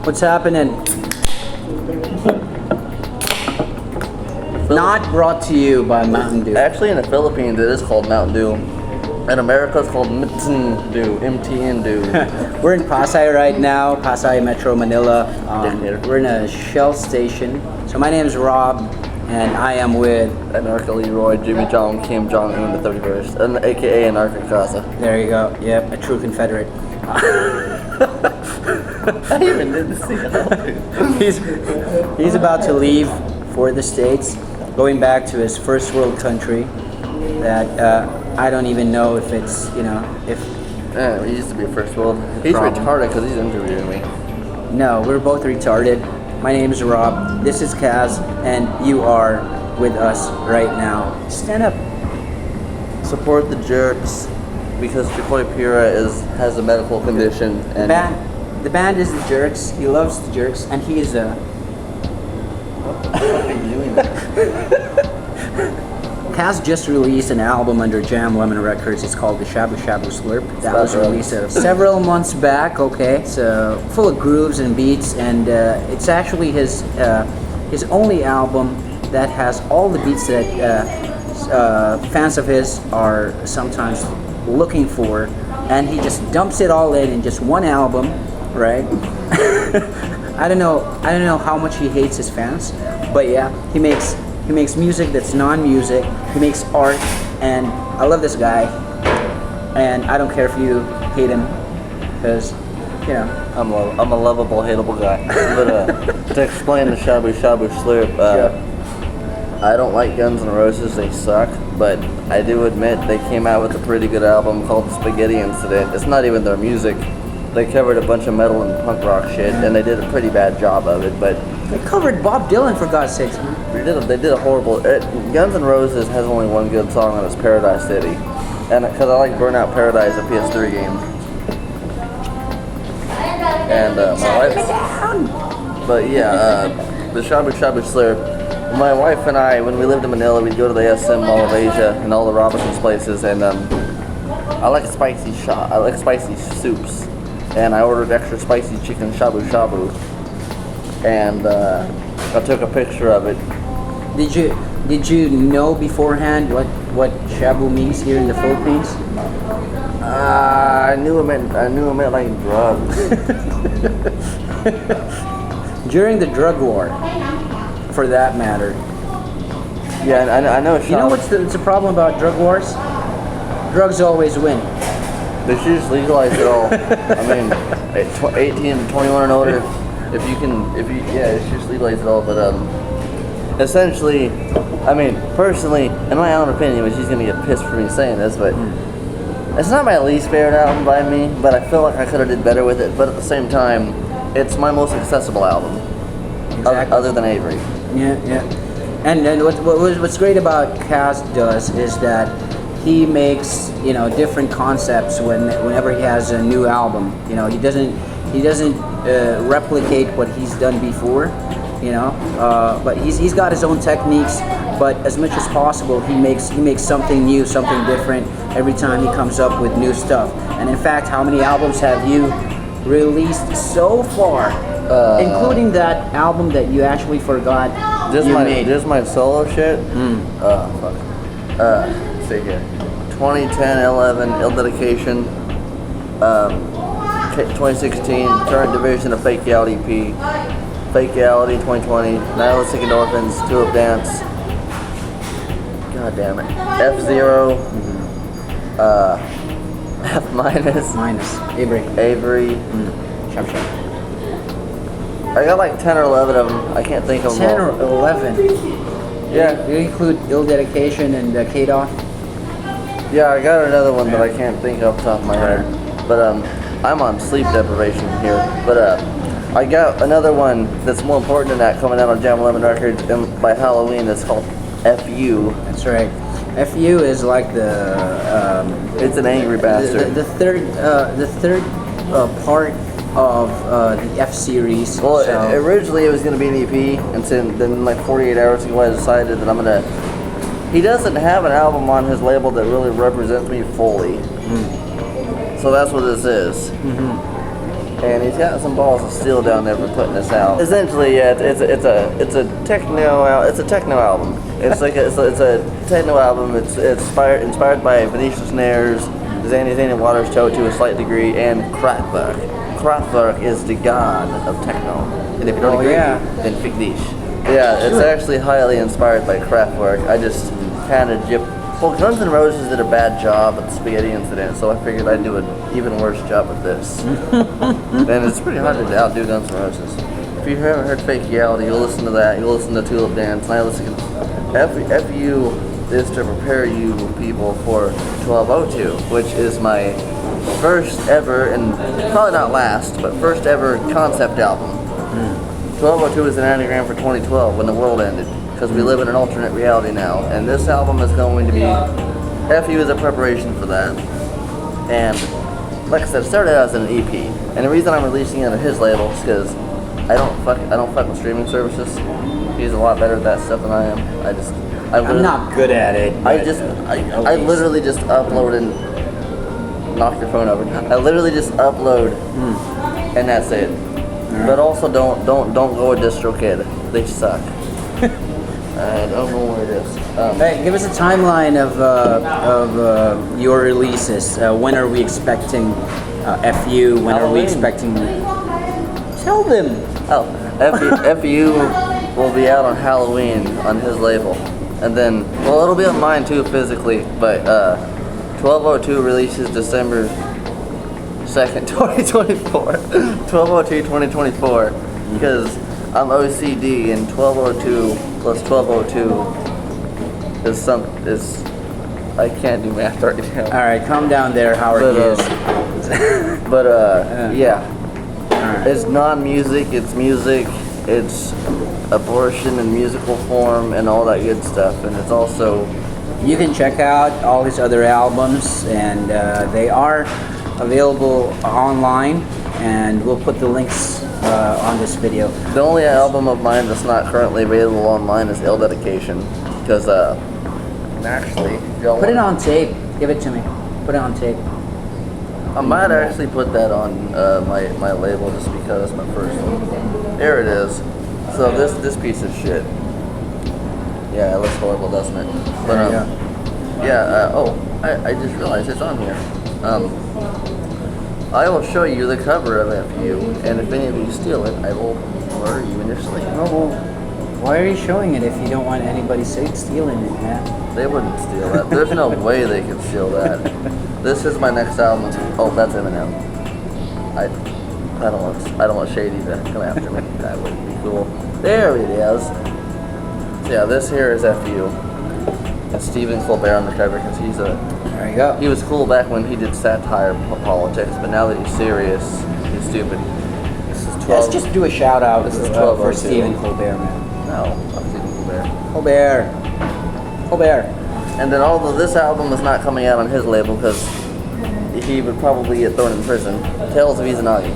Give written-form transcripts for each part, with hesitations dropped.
What's happening? Not brought to you by Mountain Dew. Actually, in the Philippines, it is called Mountain Dew. In America, it's called MTN Dew. MTN Dew. We're in Pasay right now, Pasay, Metro Manila. We're in a Shell station. So my name is Rob, and I am with Anarka Leroy, Jimmy Jong, Kim Jong-un, the 31st, and AKA Anarka Akaza. There you go. Yep, a true Confederate. I even didn't see it. He's about to leave for the States, going back to his first world country that I don't even know if it's, if... Yeah, he used to be first world. He's Problem. retarded because he's interviewing me. No, we're both retarded. My name is Rob, this is Kaz, and you are with us right now. Stand up. Support the jerks because Chicoy Pira has a medical condition. And The band is the Jerks. He loves the Jerks, and he is a... What are you doing? Kaz just released an album under Jam Lemon Records. It's called the Shabu Shabu Slurp. That was released several months back. Okay, it's full of grooves and beats, and it's actually his only album that has all the beats that fans of his are sometimes looking for, and he just dumps it all in just one album, right? I don't know how much he hates his fans, but yeah, he makes music that's non-music. He makes art, and I love this guy. And I don't care if you hate him, because I'm a lovable, hateable guy. But to explain the Shabu Shabu Slurp, I don't like Guns N' Roses. They suck. But I do admit they came out with a pretty good album called The Spaghetti Incident. It's not even their music. They covered a bunch of metal and punk rock shit, and they did a pretty bad job of it. But they covered Bob Dylan, for God's sakes, man. They did a horrible... Guns N' Roses has only one good song, and it's Paradise City. And because I like Burnout Paradise, a PS3 game. And my wife... But yeah, the Shabu Shabu Slurp. My wife and I, when we lived in Manila, we'd go to the SM Mall of Asia and all the Robinsons places, and I like spicy soups. And I ordered extra spicy chicken shabu shabu, and I took a picture of it. Did you know beforehand what shabu means here in the Philippines? I knew it meant like drugs. During the drug war, for that matter. Yeah, I know. You know what's the problem about drug wars? Drugs always win. They should just legalize it all. I mean, 18 and 21 and older. If you they should just legalize it all. But essentially, I mean, personally, in my own opinion, which she's gonna get pissed for me saying this, but it's not my least favorite album by me. But I feel like I could have did better with it. But at the same time, it's my most accessible album, other than Avery. Yeah. And what's great about Kaz does is that he makes different concepts whenever he has a new album. He doesn't replicate what he's done before. But he's got his own techniques. But as much as possible, he makes something new, something different every time he comes up with new stuff. And in fact, how many albums have you released so far, including that album that you actually forgot made? Just my solo shit. Fuck. Let's see here. 2010, 11, Ill Dedication. 2016, Current Division of Fake Reality EP. Fake Reality 2020. Nihilistic Endorphins, Tulip Dance. God damn it. F0. F minus. Avery. Sharp. I got like 10 or 11 of them. I can't think of them 10 or 11? Yeah. You include Ill Dedication and K-Dot? Yeah, I got another one that I can't think off the top of my head. But I'm on sleep deprivation here. But I got another one that's more important than that coming out on Jam Lemon Records by Halloween. It's called FU. That's right. FU is like the... it's an angry bastard. The third part of the F series. Well, originally it was going to be an EP, and then like 48 hours ago I decided that I'm going to... He doesn't have an album on his label that really represents me fully. So that's what this is. and he's got some balls of steel down there for putting this out. Essentially, yeah, it's a techno album. It's a techno album. It's inspired by Venetian snares, Zany Waters Toe to a slight degree, and Kraftwerk. Kraftwerk is the god of techno, and if you don't agree, then fick dich. Yeah, it's actually highly inspired by Kraftwerk. I just kind of Well, Guns N' Roses did a bad job at the spaghetti incident, so I figured I'd do an even worse job with this. And it's pretty hard to outdo Guns N' Roses. If you haven't heard Fake Reality, you'll listen to that. You'll listen to Tulip Dance, and I listen to FU is to prepare you people for 1202, which is my first ever, and probably not last, but first ever concept album. 1202 is an anagram for 2012 when the world ended, because we live in an alternate reality now, and this album is going to be FU is a preparation for that. And like I said, it started out as an EP, and the reason I'm releasing it on his label is because I don't fuck with streaming services. He's a lot better at that stuff than I am. I'm not good at it. I literally just upload and knock your phone over. I literally just upload, and that's it. Right. But also don't go with DistroKid. They suck. I don't know where it is. Hey, give us a timeline of your releases. When are we expecting FU? When Halloween. Are we expecting? Tell them. Oh, FU will be out on Halloween on his label, and then it'll be on mine too physically. But 1202 releases December 2nd, 2024. 1202, 2024, because I'm OCD, and 1202 plus 1202 is I can't do math right now. All right, calm down there, Howard Hughes. Yeah. Right. It's non-music, it's music, it's abortion in musical form and all that good stuff, and it's also... You can check out all his other albums, and they are available online, and we'll put the links on this video. The only album of mine that's not currently available online is Ill Dedication, because actually... Put it on tape. Give it to me. Put it on tape. I might actually put that on my label just because it's my first one. There it is. So this piece of shit. Yeah, it looks horrible, doesn't it? But I just realized it's on here. I will show you the cover of FU, and if any of you steal it, I will murder you in your sleep. Oh, well, why are you showing it if you don't want anybody stealing it, man? They wouldn't steal that. There's no way they could steal that. This is my next album. Oh, that's Eminem. I don't want Shady to come after me. That wouldn't be cool. There it is. So yeah, this here is FU. And Stephen Colbert on the cover, because there you go. He was cool back when he did satire politics, but now that he's serious, he's stupid. This is 12. Let's just do a shout out This is 12 for Stephen Colbert, man. No, I'm Stephen Colbert. Colbert. And then although this album is not coming out on his label because he would probably get thrown in prison, Tales of Izanagi.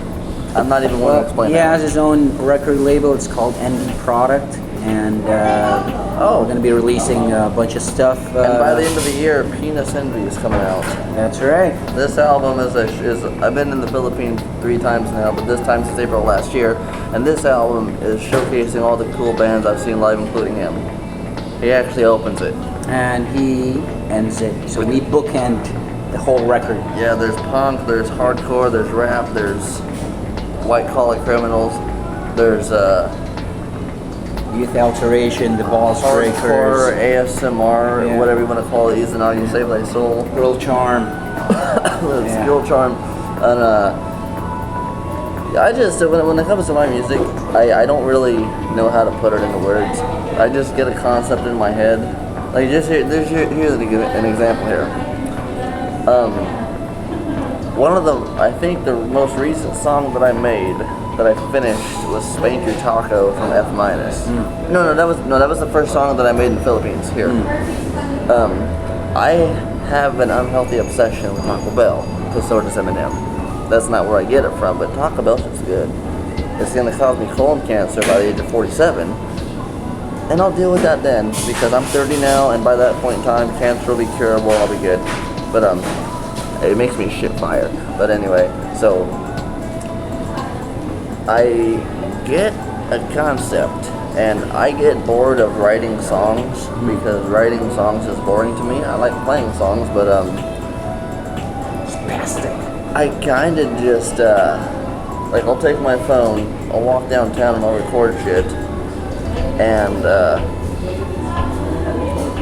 I'm not even going to explain He that. has his own record label. It's called ND Product, and we're going to be releasing a bunch of stuff. And by the end of the year, Penis Envy is coming out. That's right. This album is I've been in the Philippines 3 times now, but this time since April last year, and this album is showcasing all the cool bands I've seen live, including him. He actually opens it. And he ends it. So we bookend the whole record. Yeah, there's punk, there's hardcore, there's rap, there's white collar criminals, there's Youth Alteration, The Balls Breakers, hardcore, ASMR, whatever you want to call it, Izanagi, Save Thy Soul, Girl Charm, Girl Charm, and I just when it comes to my music, I don't really know how to put it into words. I just get a concept in my head. Like here's an example here. One of them, I think the most recent song that I made that I finished was "Spank Your Taco" from F minus. No, that was the first song that I made in the Philippines here. I have an unhealthy obsession with Taco Bell, because so does Eminem. That's not where I get it from, but Taco Bell's just good. It's gonna cause me colon cancer by the age of 47. And I'll deal with that then, because I'm 30 now, and by that point in time, cancer will be curable, I'll be good. But it makes me shit fire. But anyway, so I get a concept, and I get bored of writing songs because writing songs is boring to me. I like playing songs, but I kind of just like I'll take my phone, I'll walk downtown and I'll record shit, and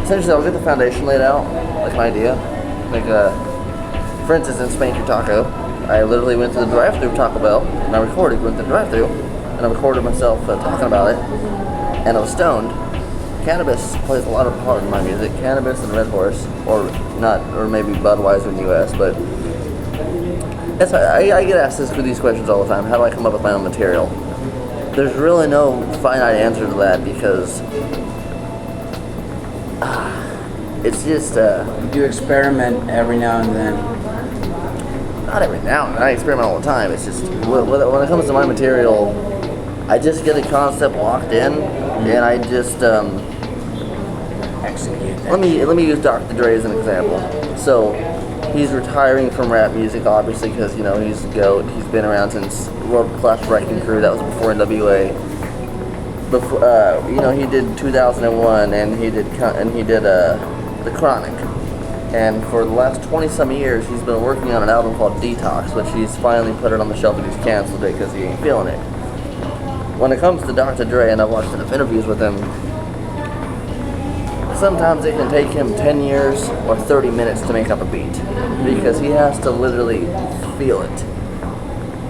essentially I'll get the foundation laid out, like an idea, like for instance in Spank Your Taco, I literally went to the drive-thru Taco Bell and I recorded, went to the drive-thru and I recorded myself talking about it, and I was stoned. Cannabis plays a lot of part in my music. Cannabis and Red Horse, or not, or maybe Budweiser in the U.S., but that's I get asked these questions all the time. How do I come up with my own material? There's really no finite answer to that because it's just You experiment every now and then. not every now and then. I experiment all the time. It's just when it comes to my material, I just get a concept locked in, and I just Execute that. let me use Dr. Dre as an example. So he's retiring from rap music, obviously, because you know he's the GOAT. He's been around since World Class Wrecking Crew. That was before NWA. Before you know, he did 2001, and he did The Chronic. And for the last 20 some years, he's been working on an album called Detox, which he's finally put it on the shelf and he's canceled it because he ain't feeling it. When it comes to Dr. Dre, and I've watched enough interviews with him, sometimes it can take him 10 years or 30 minutes to make up a beat because he has to literally feel it.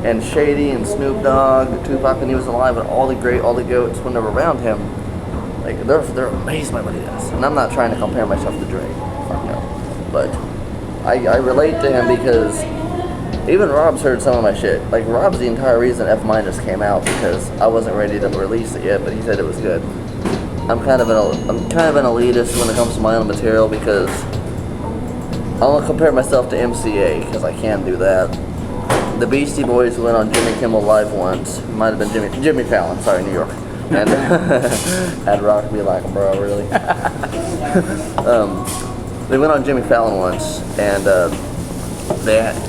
And Shady and Snoop Dogg, Tupac when he was alive, and all the goats when they're around him, like they're amazed by what he does. And I'm not trying to compare myself to Dre, fuck no. But I relate to him because even Rob's heard some of my shit. Like Rob's the entire reason F- came out because I wasn't ready to release it yet, but he said it was good. I'm kind of an elitist when it comes to my own material because I won't compare myself to MCA because I can do that. The Beastie Boys went on Jimmy Kimmel Live once. Might have been Jimmy Fallon, sorry, New York. And had Rock be like, bro, really? They went on Jimmy Fallon once, and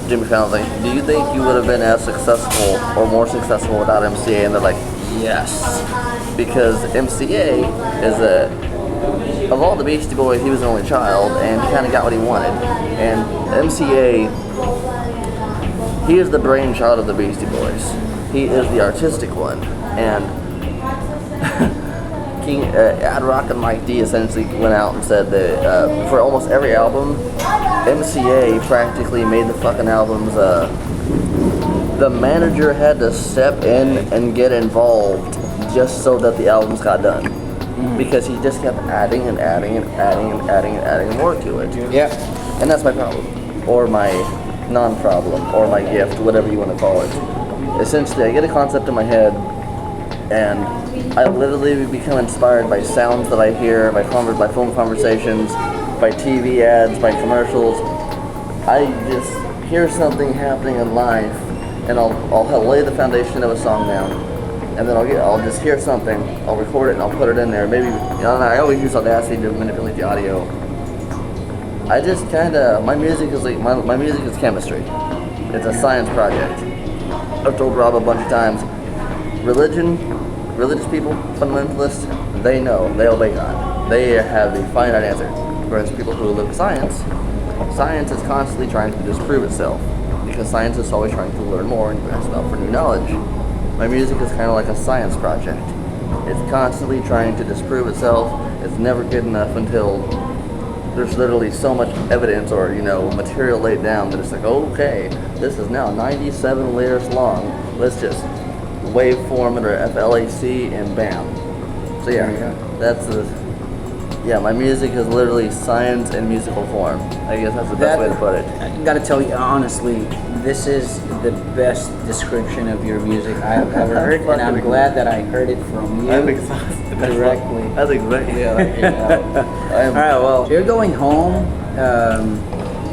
Jimmy Fallon's like, do you think you would have been as successful or more successful without MCA? And they're like, yes. Because MCA is of all the Beastie Boys, he was the only child, and he kind of got what he wanted. And MCA, he is the brainchild of the Beastie Boys. He is the artistic one. And Ad Rock and Mike D essentially went out and said that for almost every album, MCA practically made the fucking albums. The manager had to step in and get involved just so that the albums got done, because he just kept adding and adding and adding and adding and adding more to it. Yeah. And that's my problem, or my non-problem, or my gift, whatever you want to call it. Essentially, I get a concept in my head, and I literally become inspired by sounds that I hear, by phone conversations, by TV ads, by commercials. I just hear something happening in life, and I'll lay the foundation of a song down, and then I'll just hear something, I'll record it, and I'll put it in there. Maybe, I always use Audacity to manipulate the audio. I just my music is like, my music is chemistry. It's a science project. I've told Rob a bunch of times, religious people, fundamentalists, they know, they obey God. They have a finite answer. Whereas people who live science is constantly trying to disprove itself, because science is always trying to learn more and grasp out for new knowledge. My music is kind of like a science project. It's constantly trying to disprove itself. It's never good enough until there's literally so much evidence or, material laid down that it's like, okay, this is now 97 layers long. Let's just waveform it or FLAC and bam. So my music is literally science in musical form. I guess that's the best way to put it. I gotta tell you honestly, this is the best description of your music I have ever heard, and I'm glad that I heard it from you I'm exhausted directly. That's exactly All right, well, you're going home,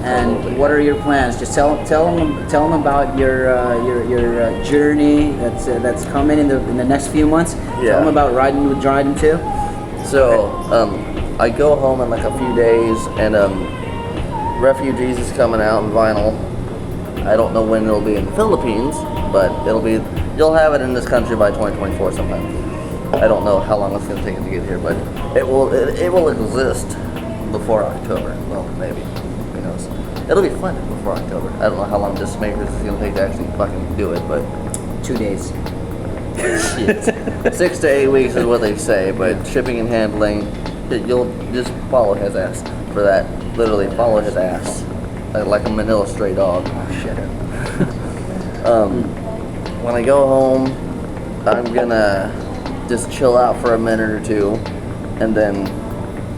and what are your plans? Just tell them about your journey that's coming in the next few months. Yeah. Tell them about riding with Dryden too. So, I go home in like a few days, and Refugees is coming out in vinyl. I don't know when it'll be in the Philippines, but you'll have it in this country by 2024 sometime. I don't know how long it's going to take it to get here, but it will exist before October. Well, maybe. Who knows? It'll be funded before October. I don't know how long this makers is going to take to actually fucking do it, but 2 days. shit. 6 to 8 weeks is what they say, but shipping and handling, you'll just follow his ass for that. Literally follow his ass. Like a Manila stray dog. Oh, shit. When I go home, I'm gonna just chill out for a minute or two, and then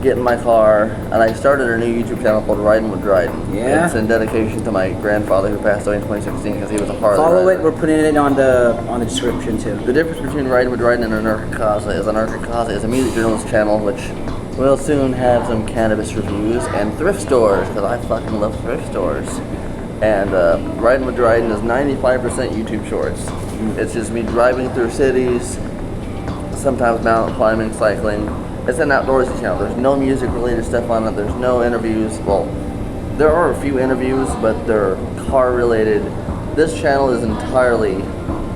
get in my car. And I started a new YouTube channel called Riding with Dryden. Yeah. It's in dedication to my grandfather who passed away in 2016 because he was a Harley Follow rider. it. We're putting it on the description too. The difference between Riding with Dryden and Anarka Akaza is Anarka Akaza is a music journalist channel which will soon have some cannabis reviews and thrift stores because I fucking love thrift stores. And Riding with Dryden is 95% YouTube shorts. It's just me driving through cities, sometimes mountain climbing, cycling. It's an outdoorsy channel. There's no music related stuff on it. There's no interviews. Well, there are a few interviews, but they're car related. This channel is entirely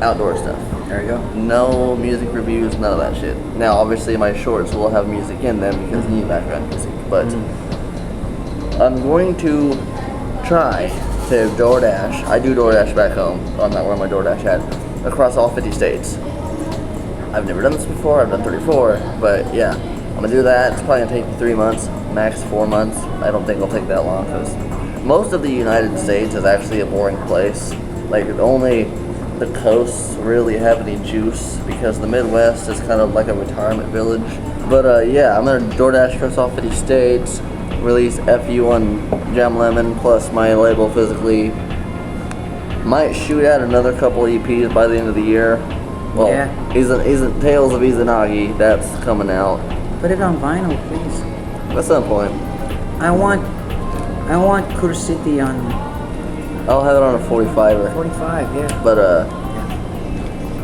outdoor stuff. There you go. No music reviews, none of that shit. Now, obviously, my shorts will have music in them because you need background music. But I'm going to try to DoorDash. I do DoorDash back home. I'm not wearing my DoorDash hat. Across all 50 states. I've never done this before. I've done 34, but yeah, I'm gonna do that. It's probably gonna take 3 months, max 4 months. I don't think it'll take that long because most of the United States is actually a boring place. Like only the coasts really have any juice because the Midwest is kind of like a retirement village. But yeah, I'm gonna DoorDash across all 50 states, release FU on Jam Lemon plus my label physically. Might shoot out another couple EPs by the end of the year. Well, Yeah. Tales of Izanagi, that's coming out Put it on vinyl, please. at some point. I want Curse City on I'll have it on a 45er. 45. Yeah. But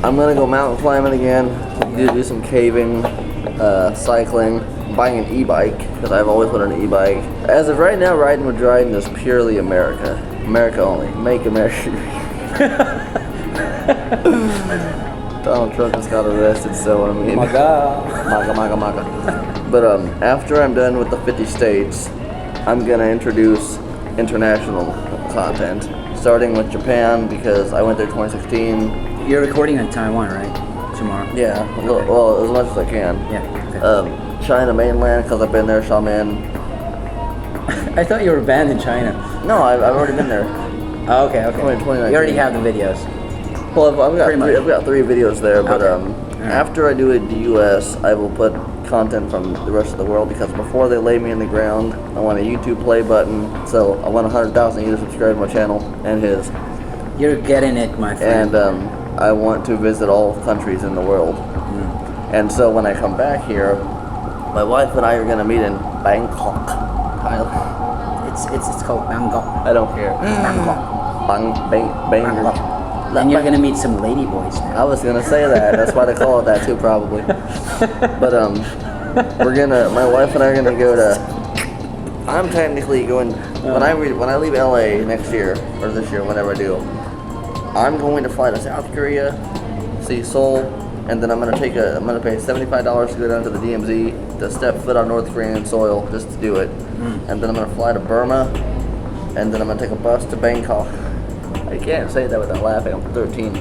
I'm gonna go mountain climbing again, do some caving, cycling, buying an e-bike because I've always wanted an e-bike. As of right now, Riding with Dryden is purely America. America only. Make America Donald Trump just got arrested, so I mean. Oh my God. Maga. But after I'm done with the 50 states, I'm gonna introduce international content, starting with Japan because I went there 2016. You're recording in Taiwan, right? Tomorrow. Yeah, well, as much as I can. Yeah. Okay. China mainland because I've been there, Xiamen. I thought you were banned in China. No, I've already been there. Oh, okay. 2019. You already have the videos. Well, Pretty much. I've got 3 videos there, but Okay. after I do it in the U.S., I will put content from the rest of the world because before they lay me in the ground, I want a YouTube play button. So I want 100,000 you to subscribe to my channel and his. You're getting it, my friend. And I want to visit all countries in the world. And so when I come back here, my wife and I are gonna meet in Bangkok, Thailand. It's called Bangkok. I don't care. Bangkok. Bangkok. And you're gonna meet some lady boys now. I was gonna say that. That's why they call it that too, probably. But my wife and I are gonna go to. I'm technically going when I leave LA next year or this year, whenever I do. I'm going to fly to South Korea, see Seoul, and then I'm gonna pay $75 to go down to the DMZ to step foot on North Korean soil just to do it, and then I'm gonna fly to Burma, and then I'm gonna take a bus to Bangkok. I can't say that without laughing. I'm 13.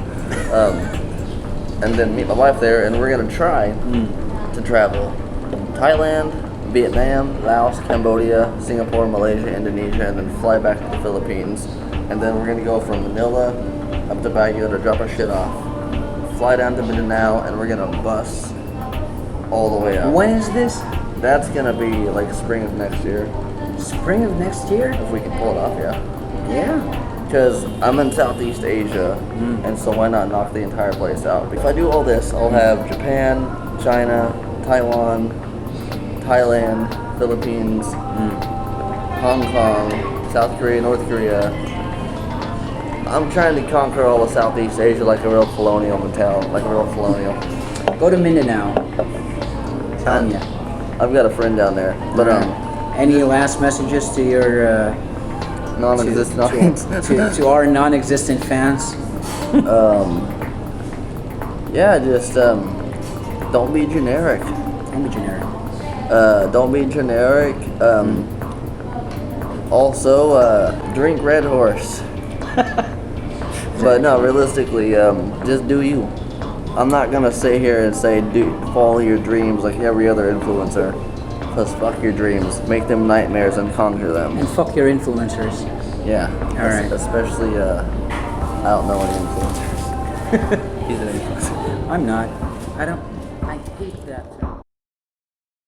And then meet my wife there, and we're gonna try to travel Thailand, Vietnam, Laos, Cambodia, Singapore, Malaysia, Indonesia, and then fly back to the Philippines. And then we're gonna go from Manila up to Baguio to drop our shit off. Fly down to Mindanao, and we're gonna bus all the way up. When is this? That's gonna be like spring of next year, Spring of next year? if we can pull it off, yeah. Yeah. Because I'm in Southeast Asia, and so why not knock the entire place out? If I do all this, I'll have Japan, China, Taiwan, Thailand, Philippines, Hong Kong, South Korea, North Korea. I'm trying to conquer all of Southeast Asia like a real colonial mentality, like a real colonial. Go to Mindanao. Telling ya. I've got a friend down there, but Any last messages to your non-existent audience. to our non-existent fans? Yeah, just don't be generic. Don't be generic. Don't be generic. Also, drink Red Horse. But no, realistically, just do you. I'm not gonna sit here and say follow your dreams like every other influencer. Cause fuck your dreams, make them nightmares and conquer them. And fuck your influencers. Yeah. All right. Especially, I don't know any influencers. He's an influencer. I'm not. I hate that.